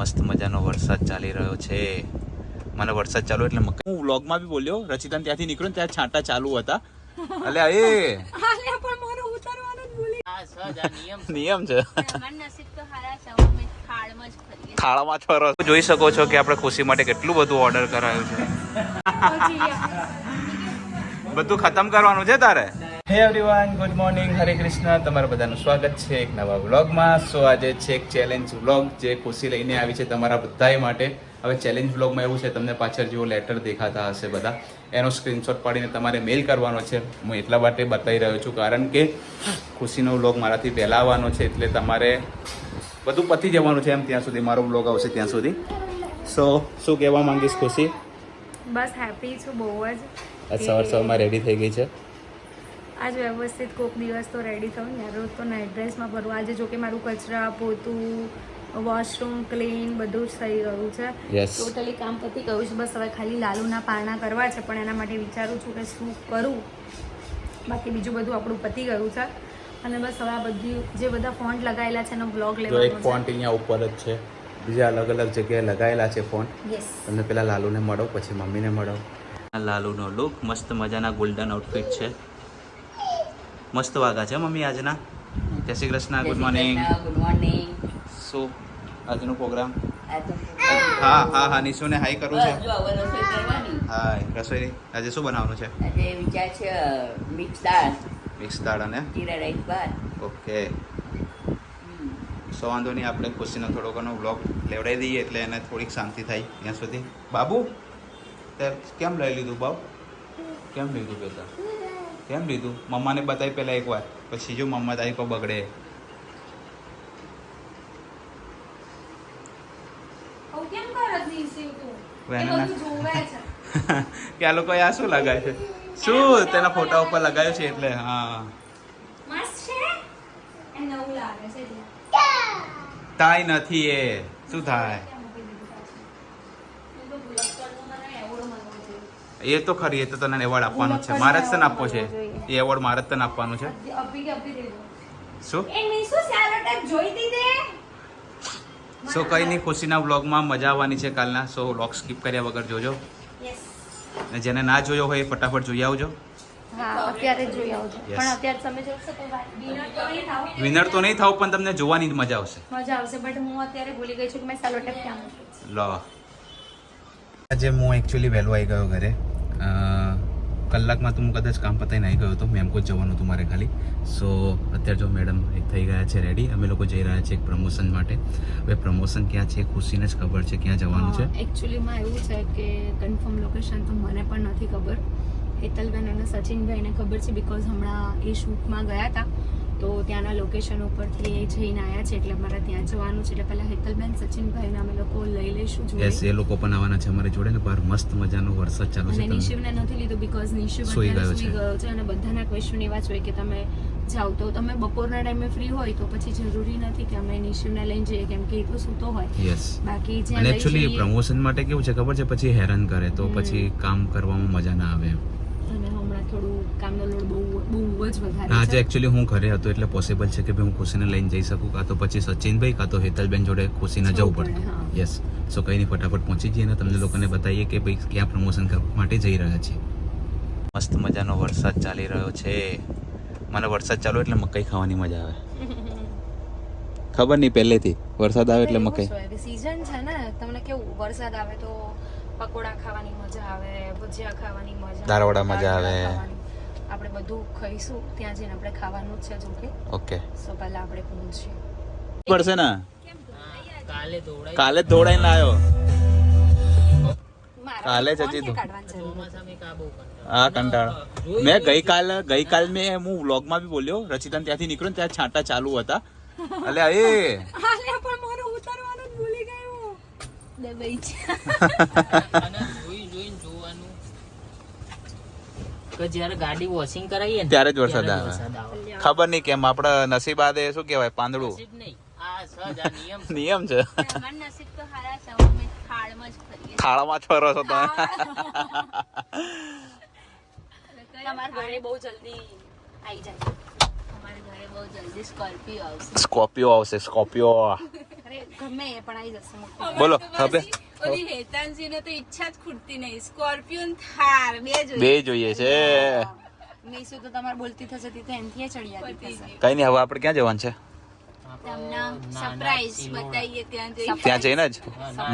મસ્ત મજાનો વરસાદ ચાલી રહ્યો છે. મને વરસાદ ચાલુ એટલે હું વ્લોગમાં બી બોલ્યો રચિતાને ત્યાંથી નીકળ્યો ત્યાં છાંટા ચાલુ હતા. એટલે નિયમ છે. થાળામાં ફરો. જોઈ શકો છો કે આપણે ખુશી માટે કેટલું બધું ઓર્ડર કરાયું છે. બધું ખતમ કરવાનું છે તારે. હે એવરીવન, ગુડ મોર્નિંગ, હરે કૃષ્ણ. તમારા બધાનું સ્વાગત છે એક નવા વ્લોગમાં. સો આજે છે એક ચેલેન્જ વ્લોગ જે ખુશી લઈને આવી છે તમારા બધા માટે. હવે ચેલેન્જ વ્લોગમાં એવું છે, તમને પાછળ જેવો લેટર દેખાતા હશે બધા, એનો સ્ક્રીનશોટ પાડીને તમારે મેલ કરવાનો છે. હું એટલા માટે બતાવી રહ્યો છું કારણ કે ખુશીનો વ્લોગ મારાથી પહેલાં આવવાનો છે, એટલે તમારે બધું પતી જવાનું છે એમ ત્યાં સુધી મારો વ્લોગ આવશે ત્યાં સુધી. સો શું કહેવા માંગીશ ખુશી? બસ હેપી છું બહુ જ. સવાર સવારમાં રેડી થઈ ગઈ છે. આજ વ્યવસ્થિત કોઈક દિવસ તો રેડી થવું ને, રોજ તો નાઇટ ડ્રેસમાં ભરવું. આજે જોકે મારું કચરા પોતું વોશરૂમ ક્લીન બધું જ થઈ ગયું છે. ટોટલી કામ પતી ગયું છે. બસ હવે ખાલી લાલુના પારણા કરવા છે, પણ એના માટે વિચારું છું કે શું કરું. બાકી બીજું બધું આપણું પતી ગયું છે. અને બસ હવે આ બધી જે બધા ફોન્ટ લગાવેલા છે એનો બ્લોગ લેવાનો છે. એક ફોન્ટ અહીંયા ઉપર જ છે, બીજા અલગ અલગ જગ્યાએ લગાવેલા છે ફોન્ટ. તમને પેલા લાલુને મળો, પછી મમ્મીને મળો. લાલુનો લુક મસ્ત મજાના ગોલ્ડન આઉટફિટ છે. મસ્ત વાગા છે મમ્મી આજના. જય Shri Krishna. Good morning. Good morning. શું આજનો પ્રોગ્રામ? હા હા હા, નિશુને હાઈ કરવું છે. જો હવે રસોઈ કરવાની. હા, રસોઈ આજે શું બનાવવાનું છે? આજે વિચાર છે મિક્સ દાળ. મિક્સ દાળ અને જીરા રાઈસ ભાત. ઓકે. સો વાંધો નહીં, આપણે ખુશીનો થોડો ઘણો વ્લોગ લેવડાવી દઈએ એટલે એને થોડીક શાંતિ થાય ત્યાં સુધી. બાબુ તે કેમ લઈ લીધું? બાબુ કેમ લીધું? બેટા કેમ લીધું? મમ્માને બતાવી પહેલાં એકવાર, પછી જો મમ્મા તારી પર બગડે. કે આ લોકો આ શું લગાવે છે? શું તેના ફોટા ઉપર લગાવ્યું છે એટલે. હા તાય નથી એ શું થાય એ તો ખરી. એ તો તને એવોર્ડ આપવાનો છે. મારે જ તને આપવો છે એ એવોર્ડ. મારે જ તને આપવાનું છે. શું સો કંઈ નહીં, ખુશીના વ્લોગમાં મજા આવવાની છે કાલના. સો વ્લોગ સ્કીપ કર્યા વગર જોજો. ને જેને ના જોયો હોય એ ફટાફટ જોઈ આવજો. હા, અત્યારે જ જોઈ આવજો. પણ અત્યારે તમે જોશો તો વિનર તો નહીં થાવ, પણ તમને જોવાની જ મજા આવશે. મજા આવશે. બટ હું અત્યારે ભૂલી ગઈ છું કે મેં સેલો ટેપ ક્યાં મૂક્યું. લો, આજે હું એકચ્યુઅલી વહેલો આવી ગયો ઘરે. કલાકમાં તો હું કદાચ કામ પતાવીને આવી ગયો હતો. મેમકો જ જવાનું હતું મારે ખાલી. સો અત્યારે જો મેડમ એક થઈ ગયા છે રેડી. અમે લોકો જઈ રહ્યા છીએ એક પ્રમોશન માટે. હવે પ્રમોશન ક્યાં છે ખુશીને જ ખબર છે ક્યાં જવાનું છે. એકચ્યુઅલીમાં એવું છે કે કન્ફર્મ લોકેશન તો મને પણ નથી ખબર. હેતલબેન અને સચિનભાઈને ખબર છે, બિકોઝ હમણાં એ શૂટમાં ગયા હતા તો ત્યાંના લોકેશન ઉપરથી એ જઈને આવ્યા છે, એટલે અમારે ત્યાં જવાનું છે. એટલે પહેલાં હેતલબેન સચિનભાઈને અમે લોકો લઈ લઈશું જોડે. યસ, એ લોકો પણ આવવાના છે અમારી જોડે ને. બહાર મસ્ત મજાનો વરસાદ ચાલુ છે. અને નિશિવને નથી લીધું બિકોઝ નિશિવ સુઈ ગયો છે. અને બધાના ક્વેશ્ચન એવા જ હોય કે તમે જાઓ તો તમે બપોરના ટાઈમે ફ્રી હોય તો પછી જરૂરી નથી કે અમે નિશિવને લઈને જઈએ, કેમ કે એ તો સૂતો હોય. યસ, બાકી જે અને એકચ્યુઅલી પ્રમોશન માટે કેવું છે ખબર છે, પછી હેરાન કરે તો પછી કામ કરવામાં મજા ના આવે. અને હમણાં થોડું કામનો લોડ બહુ જ વધારે છે. આજે એકચ્યુઅલી હું ઘરે હતો એટલે પોસિબલ છે કે હું ખુશીને લઈને જઈ શકું, કાં તો પછી સચિનભાઈ કાં તો હેતલબેન જોડે ખુશીને જવું પડે. યસ, સો કંઈ નહીં, ફટાફટ પહોંચી જઈએ અને તમને લોકોને બતાવીએ કે ભાઈ ક્યાં પ્રમોશન કરવા માટે જઈ રહ્યા છીએ. મસ્ત મજાનો વરસાદ ચાલી રહ્યો છે. મને વરસાદ ચાલુ એટલે મકાઈ ખાવાની મજા આવે. ખબર નહીં પહેલેથી વરસાદ આવે એટલે મકાઈ સીઝન છે ને. તમને કેવું વરસાદ આવે તો પકોડા ખાવાની મજા આવે, ભજીયા ખાવાની મજા આવે, દાળવડા મજા આવે. આપણે બધું ખાઈશું ત્યાં જઈને. આપણે ખાવાનું જ છે જોકે. ઓકે, સો પહેલા આપણે પહોંચીએ પડશે ને. કાલે દોડાઈને લાવ્યો. કાલે જ હજી હા કંટાળો. મેં ગઈકાલ મેં હું વ્લોગમાં બી બોલ્યો રચિતાને ત્યાંથી નીકળ્યો ત્યાં છાંટા ચાલુ હતા. એટલે એ જયારે ગાડી વોશિંગ કરાવીએ ત્યારે જ વરસાદ આવે. ખબર નહીં કેમ આપડા નસીબ આદે શું કહેવાય પાંદડું. નિયમ છે. થાળામાં જ ફરો છો તમે. તમારા ઘરે બહુ જલ્દી આવી જાય. અમારે ઘરે બહુ જલ્દી સ્કોર્પિયો આવશે. સ્કોર્પિયો આવશે. સ્કોર્પિયો અરે ગમે એ પણ આવી જશે મોટી. બોલો હવે ઓલી હેતાનજીને તો ઈચ્છા જ ખૂટતી નહીં. સ્કોર્પિયો થાર બે જોઈએ છે. મીસુ તો તમારે બોલતી થશે તી તો એનથી ચડી જતી થશે. કઈ નહીં, હવે આપણે ક્યાં જવાનું છે? તમને સરપ્રાઈઝ બતાવીએ ત્યાં જઈ. ત્યાં જઈને જ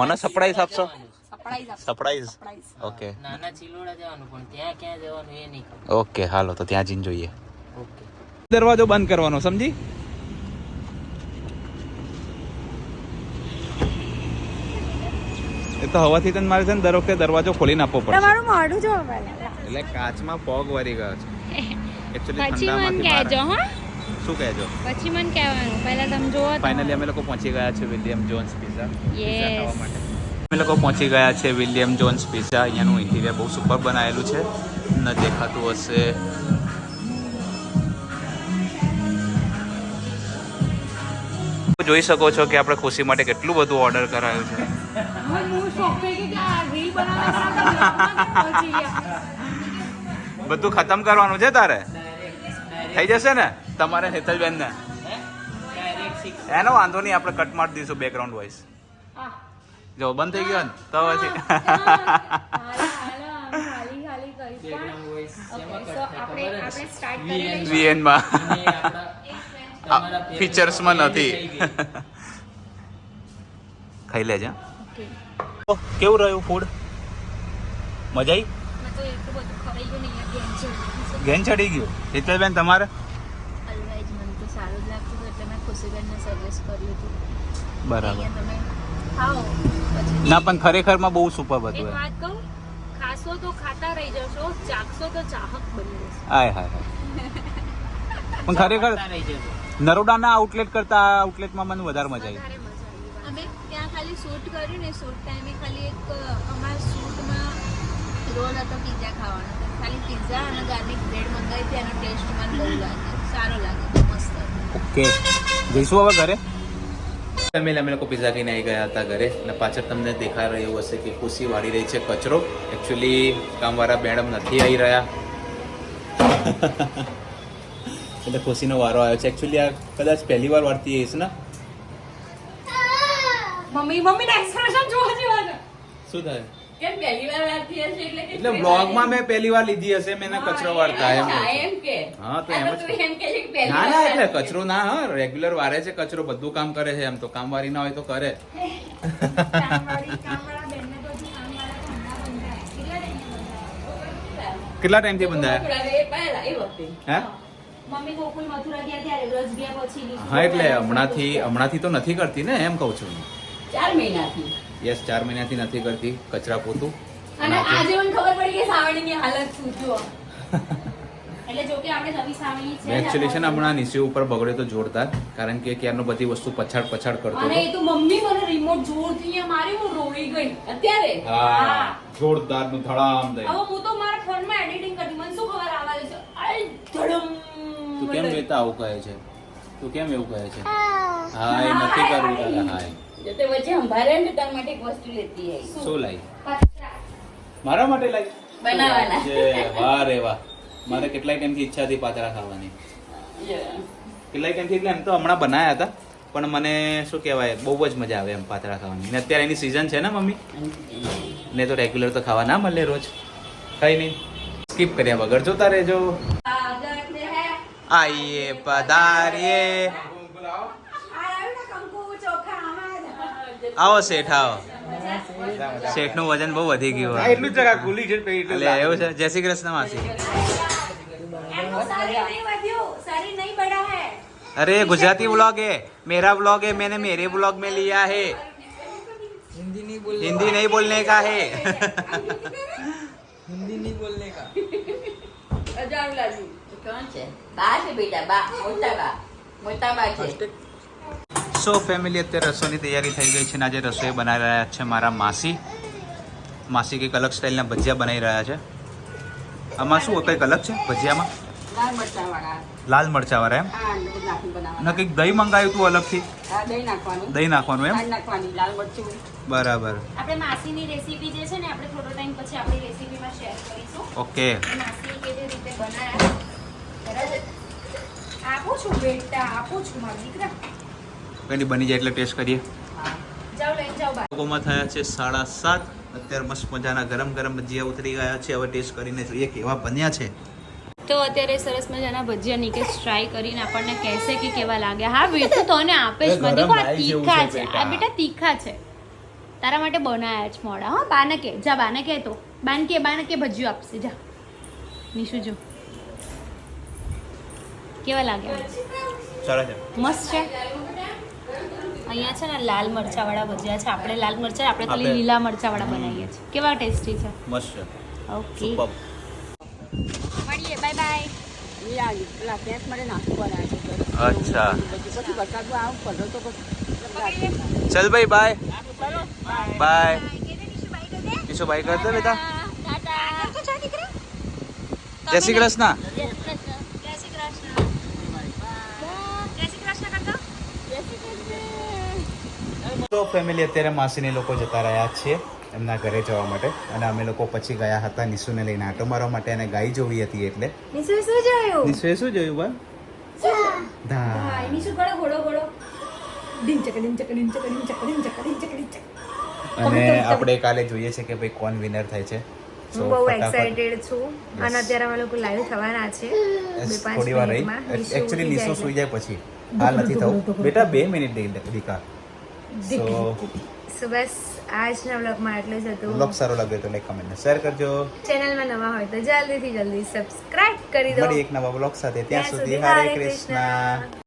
મને સરપ્રાઈઝ આપશો? સરપ્રાઈઝ સરપ્રાઈઝ ઓકે નાના ચિલોડા જવાનું પણ ત્યાં ક્યાં જવાનું એ નહીં ખબર. ઓકે હાલો તો ત્યાં જઈને જોઈએ. ઓકે. દરવાજો બંધ કરવાનો, સમજી? એ તો હવાથી તને મારે છે ને દર વખતે દરવાજો ખોલીને આપવો પડશે. તમારું મોઢું જો પહેલા. એટલે કાચમાં ફોગ વરી ગયો છે. Actually પછી મને ઠંડામાંથી કહેજો બહાર- હા. શું કહેજો? પછી મને કહેવાનું. પહેલા તમે જોવો તો. ફાઇનલી અમે લોકો પહોંચી ગયા છે વિલિયમ જોન્સ પિઝા Yes. ખાવા માટે. અમે લોકો પહોંચી ગયા છે વિલિયમ જોન્સ પિઝા. અહીંયાનું ઇન્ટિરિયર બહુ સુપર બનાવેલું છે, ન દેખાતું હશે. જોઈ શકો છો કે આપણે ખુશી માટે કેટલું બધું ઓર્ડર કરાયું છે. બધું ખતમ કરવાનું છે તારે. થઈ જશે ને તમારે હેતલબેન ને? એનો વાંધો નહીં, આપણે કટ મારી દઈશું બેકગ્રાઉન્ડ વોઇસ. જો બંધ થઈ ગયો ને તો પછી વીએનમાં ફીચર્સમાં નથી. ખાઈ લેજે. કેવું રહ્યું ફૂડ? મજા આવી? ઘેન ચડી ગયું. હેતલબેન તમારે? બરાબર. ના પણ ખરેખરમાં બહુ સુપર હતું. ખાશો તો ખાતા રહી જશો, ચાખશો તો ચાહક બની જશો. હાય હાય હાય. પણ ખરેખર નરોડાના આઉટલેટ કરતા આઉટલેટમાં મને વધારે મજા આવી. અમે ત્યાં ખાલી શૂટ કર્યું ને, શૂટ ટાઈમે ખાલી એક અમારા શૂટમાં રોલ હતો પિઝા ખાવાનો. ખાલી પિઝા અને ગાર્લિક બ્રેડ મંગાવી હતી. એનો ટેસ્ટ મને બહુ લાગે, સારો લાગે, મસ્ત હતો. ઓકે, જઈશું હવે ઘરે. અમે લોકો પિઝા ખાઈને આવી ગયા હતા ઘરે, અને પાછળ તમને દેખાઈ રહ્યું હશે કે ખુશી વાળી રહી છે કચરો. એકચ્યુઅલી કામવાળા મેડમ નથી આવી રહ્યા એટલે ખુશીનો વારો આવ્યો છે. એકચ્યુઅલી આ કદાચ પહેલી વાર વાળતી હશે ને? મમ્મીના એક્સપ્રેશન જોવા જેવા છે. શું થાય? કેમ પહેલી વાર વાળતી હશે એટલે બ્લોગમાં મેં પહેલી વાર લીધી હશે, મેં એને કચરો વાળતા એમ. એમ કે હા તો એમ જ. તું એમ કે છે કે પહેલી ના ના, વાર એટલે કચરો ના, હા રેગ્યુલર વારે છે કચરો, બધું કામ કરે છે. એમ તો કામવાળી ના હોય તો કરે. કેટલા ટાઈમથી બંધાયા? એ પહેલા એ વખતે હે? મમ્મી ગોકુલ મથુરા ગયા ત્યારે વ્રજ ગયા પછી લીધું. હા એટલે હમણાંથી તો નથી કરતી ને, એમ કહું છું. 4 મહિનાથી. યસ, 4 મહિનાથી નથી કરતી કચરા પોતું. અને આજે મને ખબર પડી કે સાવણીની હાલત શું જો. એટલે જો કે આપણે નવી સાવણી છે. એકચ્યુઅલી છે ને હમણાં નીચે ઉપર બગડ્યો તો જોરદાર, કારણ કે ક્યારનો બધી વસ્તુ પછાડ કરતો અને હતો. એ તો મમ્મી મને રિમોટ જોરથી અહીંયા મારી, હું રોઈ ગઈ. અત્યારે હા, જોરદાર નું ધડામ દઈ. હવે હું તો મારા ફોનમાં એડિટિંગ કરતી, મને શું ખબર આવા દે છે. આઈ ધડમ. તું કેમ વેતા આવું કહે છે? તું કેમ એવું કહે છે? હા, એ નથી કરવું તારે. હા, જો તે વચ્ચે સંભાળે ને તાર માટે એક વસ્તુ લેતી આવી. શું લાઈ? મારા માટે લાઈ? બનાવવાના. વાહ રે વાહ. મારે કેટલાય ટાઈમથી ઈચ્છા હતી પાતળા ખાવાની. કેટલાય ટાઈમથી, એટલે એમ તો હમણાં બનાયા હતા, પણ મને શું કહેવાય બહુ જ મજા આવે એમ પાતળા ખાવાની. ને અત્યારે એની સિઝન છે ને મમ્મી, ને તો રેગ્યુલર તો ખાવા ના મળે રોજ. કઈ નહીં, સ્કીપ કર્યા વગર જોતા રહેજો. આઈએ પધારીએ. આવો શેઠ, આવો. શેઠનું વજન બહુ વધી ગયું હોય. એટલું જ જગા ખુલ્લી છે એટલે એટલે એવું છે. જય શ્રી કૃષ્ણ માસી. अरे गुजराती व्लॉग है, मेरा व्लॉग है, मैंने मेरे व्लॉग में लिया है. हिंदी नहीं बोलने का है. हिंदी नहीं बोलने का. અજાણ લાગુ. કોણ છે? બા છે બેટા, બા, મોટા બા છે. સો ફેમિલી, અત્યારે રસોઈની તૈયારી થઈ ગઈ છે ને આજે રસોઈ બનાવી રહ્યા છે મારા માસી. માસી કંઈક અલગ સ્ટાઇલના ભજીયા બનાવી રહ્યા છે. આમાં શું કંઈક અલગ છે ભજીયામાં? લાલ મરચાવાળા. લાલ મરચાવાળા એમ? હા, બધું નાખીને બનાવવાના. ને કંઈક દહીં મંગાવ્યું તું અલગથી? હા, દહીં નાખવાનું. દહીં નાખવાનું એમ? ખાંડ નાખવાની, લાલ મરચું. બરાબર. આપણે માસીની રેસીપી જે છે ને, આપણે થોડો ટાઈમ પછી આપણી રેસીપીમાં શેર કરીશું. ઓકે. માસીએ કેવી રીતે બનાવ્યા. બરાબર. આપું છું બેટા, આપું છું મારા દીકરા. કંઈ બની જાય એટલે ટેસ્ટ કરીએ. જાઓ લઈને જાઓ બહાર. લોકોમાં થયા છે 7:30. અત્યારે મસ્ત મજાના ગરમ ગરમ ભજીયા ઉતરી ગયા છે. હવે ટેસ્ટ કરીને જોઈએ કેવા બન્યા છે. તો અત્યારે સરસ મજાના ભજીયા નિકેશ ટ્રાય કરીને આપણને કહેશે કે કેવા લાગ્યા. હા બેટા તને આપે જ મને દેખો આ તીખા છે. આ બેટા તીખા છે. તારા માટે બનાયા છે મોડા. હા બાને કે જા બાને કે તો બાને કે ભજીયું આપશે જા. નિશુ જો કેવા લાગ્યા? સરસ છે. મસ્ત છે. અહીંયા છે ને લાલ મરચાવાળા ભજીયા છે. આપણે લાલ મરચા આપણે ખાલી લીલા મરચાવાળા બનાવીએ છીએ. કેવા ટેસ્ટી છે. મસ્ત છે. Okay super. મળીએ બાય બાય. એ આવી પેલા ગેસ માટે નાસ્તો બનાવે છે અચ્છા પછી વરસાદમાં આવું પડો તો પછી ચલ ભાઈ બાય બાય. કિશો બાય કર દે બેટા. જય શ્રી કૃષ્ણ. તો ફેમિલી અત્યારે માસીની લોકો જતા રહ્યા છીએ એમના ઘરે જવા માટે અને અમે લોકો પછી ગયા હતા નિશુને લઈને આટો મારવા માટે અને ગાય જોવી હતી એટલે. નિશુ શું જોયું? નિશુએ શું જોયું બા? હા નિશુ ગળો ગળો ગળો ડીંચક ડીંચક ડીંચક ડીંચક ડીંચક ડીંચક ડીંચક. અને આપણે કાલે જોઈએ છે કે ભાઈ કોણ વિનર થાય છે. હું બહુ એક્સાઇટેડ છું અને અત્યારે અમે લોકો લાઈવ થવાના છે 2-5 થોડી વાર રહી. મિનિટમાં. એકચ્યુઅલી નિશુ સુઈ જાય પછી હાલ નથી થવું બેટા 2 મિનિટ દીકા. સો બસ આજના વ્લોગમાં એટલું જ હતું. બ્લોગ સારો લાગ્યો તો લાઈક કમેન્ટ શેર કરજો. ચેનલમાં નવા હોય તો જલ્દીથી જલ્દી સબસ્ક્રાઇબ કરી દો. મળી એક નવા બ્લોગ સાથે. ત્યાં સુધી હરે કૃષ્ણ.